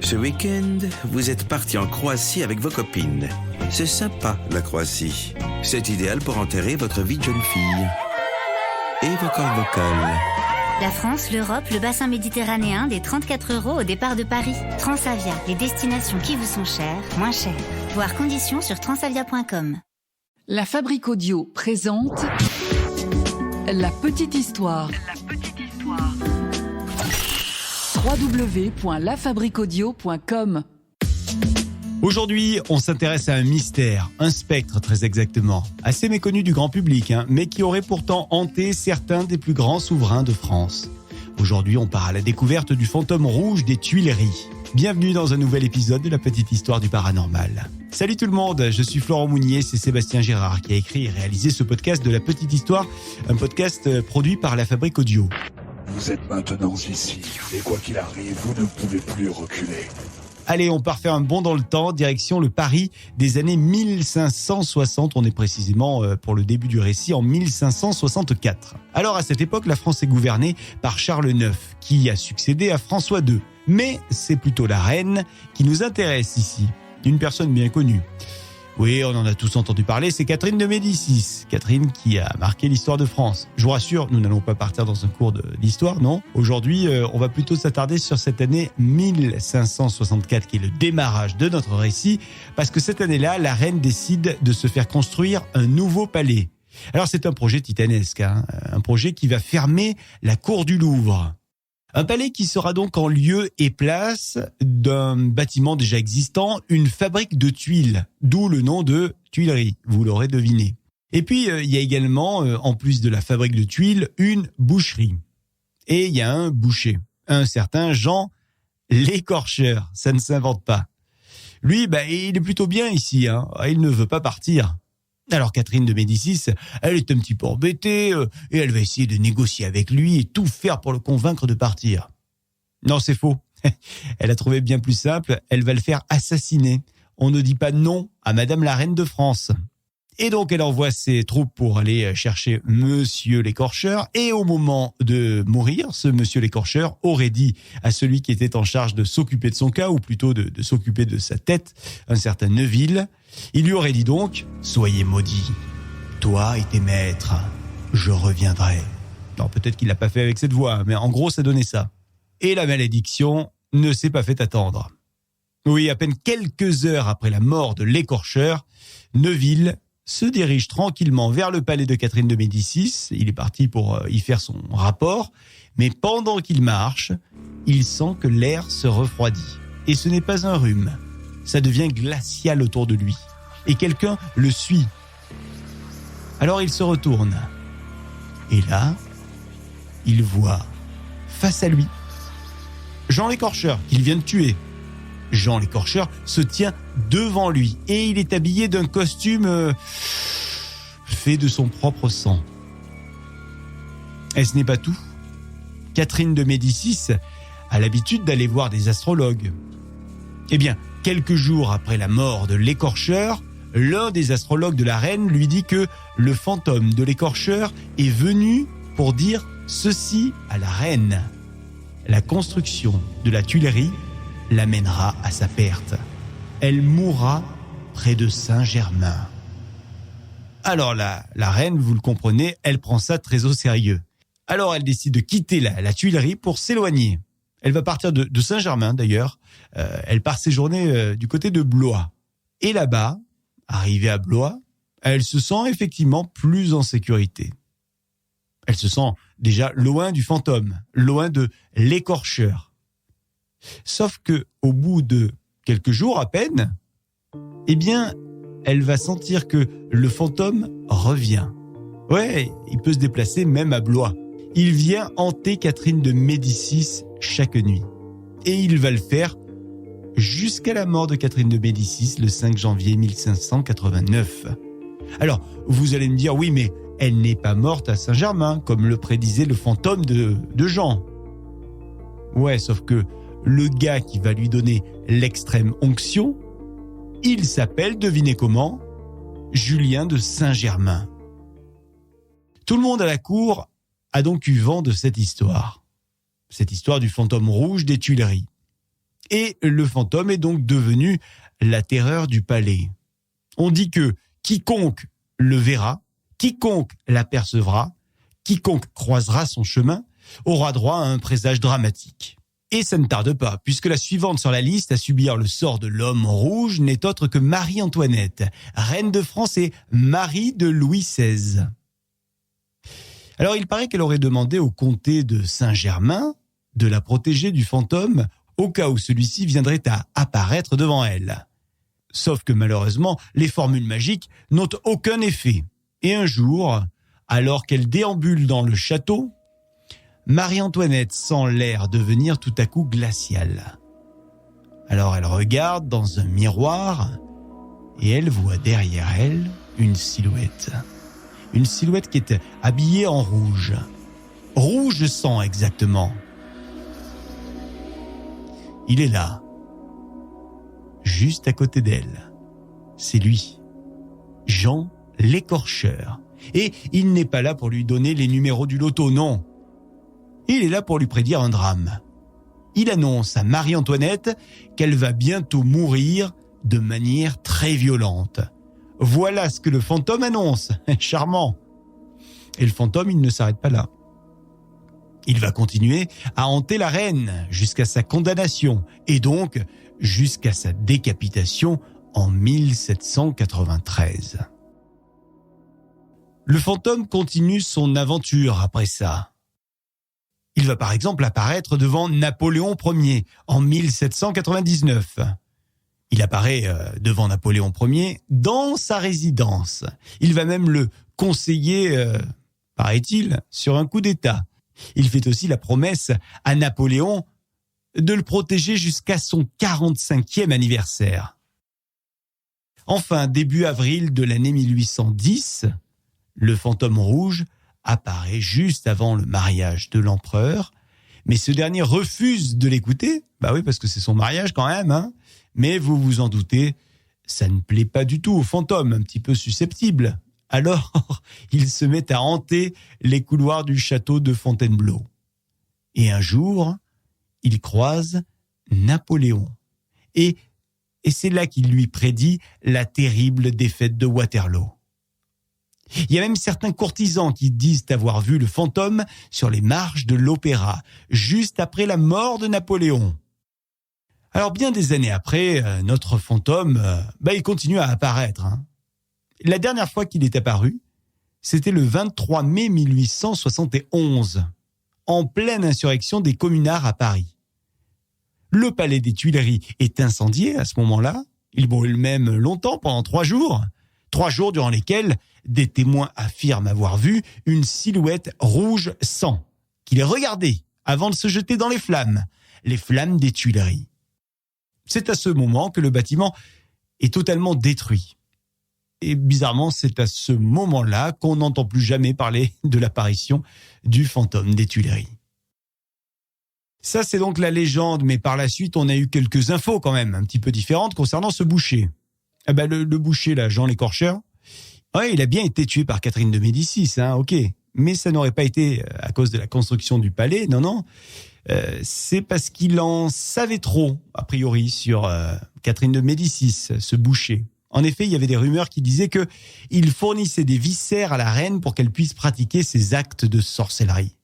Ce week-end, vous êtes partis en Croatie avec vos copines. C'est sympa, la Croatie. C'est idéal pour enterrer votre vie de jeune fille. Et vos cordes vocales. La France, l'Europe, le bassin méditerranéen, des 34 € au départ de Paris. Transavia, les destinations qui vous sont chères, moins chères. Voir conditions sur transavia.com. La Fabrique Audio présente La Petite Histoire. www.lafabriqueaudio.com. Aujourd'hui, on s'intéresse à un mystère, un spectre très exactement, assez méconnu du grand public, mais qui aurait pourtant hanté certains des plus grands souverains de France. Aujourd'hui, on part à la découverte du fantôme rouge des Tuileries. Bienvenue dans un nouvel épisode de La Petite Histoire du Paranormal. Salut tout le monde, je suis Florent Mounier, c'est Sébastien Gérard qui a écrit et réalisé ce podcast de La Petite Histoire, un podcast produit par La Fabrique Audio. Vous êtes maintenant ici, et quoi qu'il arrive, vous ne pouvez plus reculer. Allez, on part faire un bond dans le temps, direction le Paris des années 1560. On est précisément, pour le début du récit, en 1564. Alors à cette époque, la France est gouvernée par Charles IX, qui a succédé à François II. Mais c'est plutôt la reine qui nous intéresse ici, une personne bien connue. Oui, on en a tous entendu parler, c'est Catherine de Médicis. Catherine qui a marqué l'histoire de France. Je vous rassure, nous n'allons pas partir dans un cours d'histoire, non. Aujourd'hui, on va plutôt s'attarder sur cette année 1564, qui est le démarrage de notre récit, parce que cette année-là, la reine décide de se faire construire un nouveau palais. Alors c'est un projet titanesque, un projet qui va fermer la cour du Louvre. Un palais qui sera donc en lieu et place d'un bâtiment déjà existant, une fabrique de tuiles, d'où le nom de Tuileries, vous l'aurez deviné. Et puis, il y a également, en plus de la fabrique de tuiles, une boucherie. Et il y a un boucher, un certain Jean l'Écorcheur, ça ne s'invente pas. Lui, il est plutôt bien ici, il ne veut pas partir. Alors Catherine de Médicis, elle est un petit peu embêtée et elle va essayer de négocier avec lui et tout faire pour le convaincre de partir. Non, c'est faux. Elle a trouvé bien plus simple, elle va le faire assassiner. On ne dit pas non à Madame la Reine de France. Et donc elle envoie ses troupes pour aller chercher Monsieur l'Écorcheur et au moment de mourir, ce Monsieur l'Écorcheur aurait dit à celui qui était en charge de s'occuper de son cas, ou plutôt de s'occuper de sa tête, un certain Neuville. Il lui aurait dit donc « Soyez maudit, toi et tes maîtres, je reviendrai ». Non, peut-être qu'il l'a pas fait avec cette voix, mais en gros ça donnait ça. Et la malédiction ne s'est pas fait attendre. Oui, à peine quelques heures après la mort de l'Écorcheur, Neuville se dirige tranquillement vers le palais de Catherine de Médicis. Il est parti pour y faire son rapport, mais pendant qu'il marche, il sent que l'air se refroidit. Et ce n'est pas un rhume, ça devient glacial autour de lui. Et quelqu'un le suit. Alors il se retourne. Et là, il voit face à lui Jean l'Écorcheur, qu'il vient de tuer. Jean l'Écorcheur se tient devant lui et il est habillé d'un costume fait de son propre sang. Et ce n'est pas tout. Catherine de Médicis a l'habitude d'aller voir des astrologues. Eh bien, quelques jours après la mort de l'Écorcheur, l'un des astrologues de la reine lui dit que le fantôme de l'Écorcheur est venu pour dire ceci à la reine. La construction de la Tuilerie l'amènera à sa perte. Elle mourra près de Saint-Germain. Alors la reine, vous le comprenez, elle prend ça très au sérieux. Alors elle décide de quitter la Tuilerie pour s'éloigner. Elle va partir de Saint-Germain d'ailleurs. Elle part séjourner du côté de Blois. Et là-bas, arrivée à Blois, elle se sent effectivement plus en sécurité. Elle se sent déjà loin du fantôme, loin de l'Écorcheur. Sauf que au bout de quelques jours à peine, elle va sentir que le fantôme revient. Ouais, il peut se déplacer même à Blois. Il vient hanter Catherine de Médicis chaque nuit. Et il va le faire jusqu'à la mort de Catherine de Médicis le 5 janvier 1589. Alors, vous allez me dire, oui, mais elle n'est pas morte à Saint-Germain, comme le prédisait le fantôme de Jean. Ouais, sauf que le gars qui va lui donner l'extrême onction, il s'appelle, devinez comment, Julien de Saint-Germain. Tout le monde à la cour a donc eu vent de cette histoire du fantôme rouge des Tuileries. Et le fantôme est donc devenu la terreur du palais. On dit que quiconque le verra, quiconque l'apercevra, quiconque croisera son chemin, aura droit à un présage dramatique. Et ça ne tarde pas, puisque la suivante sur la liste à subir le sort de l'homme rouge n'est autre que Marie-Antoinette, reine de France et Marie de Louis XVI. Alors il paraît qu'elle aurait demandé au comté de Saint-Germain de la protéger du fantôme au cas où celui-ci viendrait à apparaître devant elle. Sauf que malheureusement, les formules magiques n'ont aucun effet. Et un jour, alors qu'elle déambule dans le château, Marie-Antoinette sent l'air devenir tout à coup glacial. Alors elle regarde dans un miroir et elle voit derrière elle une silhouette. Une silhouette qui est habillée en rouge. Rouge sang exactement. Il est là, juste à côté d'elle. C'est lui, Jean l'écorcheur. Et il n'est pas là pour lui donner les numéros du loto, non. Il est là pour lui prédire un drame. Il annonce à Marie-Antoinette qu'elle va bientôt mourir de manière très violente. Voilà ce que le fantôme annonce. Charmant. Et le fantôme, il ne s'arrête pas là. Il va continuer à hanter la reine jusqu'à sa condamnation et donc jusqu'à sa décapitation en 1793. Le fantôme continue son aventure après ça. Il va par exemple apparaître devant Napoléon Ier en 1799. Il apparaît devant Napoléon Ier dans sa résidence. Il va même le conseiller, paraît-il, sur un coup d'État. Il fait aussi la promesse à Napoléon de le protéger jusqu'à son 45e anniversaire. Enfin, début avril de l'année 1810, le fantôme rouge apparaît juste avant le mariage de l'empereur, mais ce dernier refuse de l'écouter. Bah oui, parce que c'est son mariage quand même, hein. Mais vous vous en doutez, ça ne plaît pas du tout au fantôme, un petit peu susceptible. Alors, il se met à hanter les couloirs du château de Fontainebleau. Et un jour, il croise Napoléon. Et c'est là qu'il lui prédit la terrible défaite de Waterloo. Il y a même certains courtisans qui disent avoir vu le fantôme sur les marches de l'opéra, juste après la mort de Napoléon. Alors bien des années après, notre fantôme, il continue à apparaître, hein. La dernière fois qu'il est apparu, c'était le 23 mai 1871, en pleine insurrection des communards à Paris. Le palais des Tuileries est incendié à ce moment-là. Il brûle même longtemps, pendant 3 jours. 3 jours durant lesquels des témoins affirment avoir vu une silhouette rouge sang, qui les regardait avant de se jeter dans les flammes des Tuileries. C'est à ce moment que le bâtiment est totalement détruit. Et bizarrement, c'est à ce moment-là qu'on n'entend plus jamais parler de l'apparition du fantôme des Tuileries. Ça, c'est donc la légende, mais par la suite, on a eu quelques infos quand même, un petit peu différentes concernant ce boucher. Le boucher, là, Jean l'écorcheur, ouais, il a bien été tué par Catherine de Médicis, hein, ok. Mais ça n'aurait pas été à cause de la construction du palais, non. C'est parce qu'il en savait trop, a priori, sur Catherine de Médicis, ce boucher. En effet, il y avait des rumeurs qui disaient qu'il fournissait des viscères à la reine pour qu'elle puisse pratiquer ses actes de sorcellerie.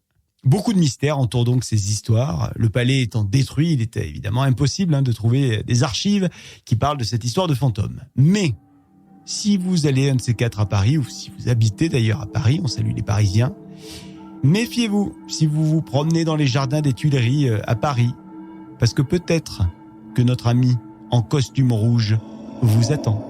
Beaucoup de mystères entourent donc ces histoires. Le palais étant détruit, il était évidemment impossible de trouver des archives qui parlent de cette histoire de fantôme. Mais si vous allez un de ces 4 à Paris, ou si vous habitez d'ailleurs à Paris, on salue les Parisiens, méfiez-vous si vous vous promenez dans les jardins des Tuileries à Paris, parce que peut-être que notre ami en costume rouge vous attend.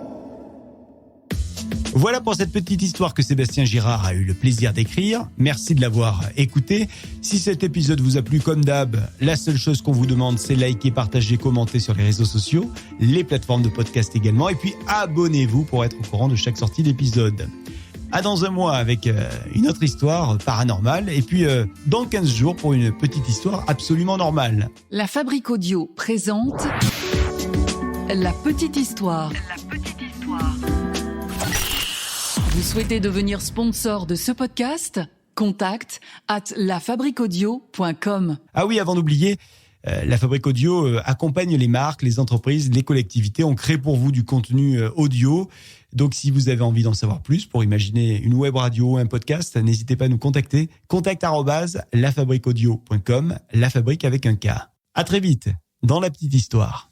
Voilà pour cette petite histoire que Sébastien Girard a eu le plaisir d'écrire. Merci de l'avoir écouté. Si cet épisode vous a plu, comme d'hab, la seule chose qu'on vous demande, c'est liker, partager, commenter sur les réseaux sociaux, les plateformes de podcast également, et puis abonnez-vous pour être au courant de chaque sortie d'épisode. À dans un mois avec une autre histoire paranormale, et puis dans 15 jours pour une petite histoire absolument normale. La Fabrique Audio présente La Petite Histoire. La Petite Histoire. Vous souhaitez devenir sponsor de ce podcast ? Contact @lafabriqueaudio.com. Ah oui, avant d'oublier, La Fabrique Audio accompagne les marques, les entreprises, les collectivités. On crée pour vous du contenu audio. Donc, si vous avez envie d'en savoir plus pour imaginer une web radio, un podcast, n'hésitez pas à nous contacter. contact@lafabriqueaudio.com, la fabrique avec un K. À très vite dans la petite histoire.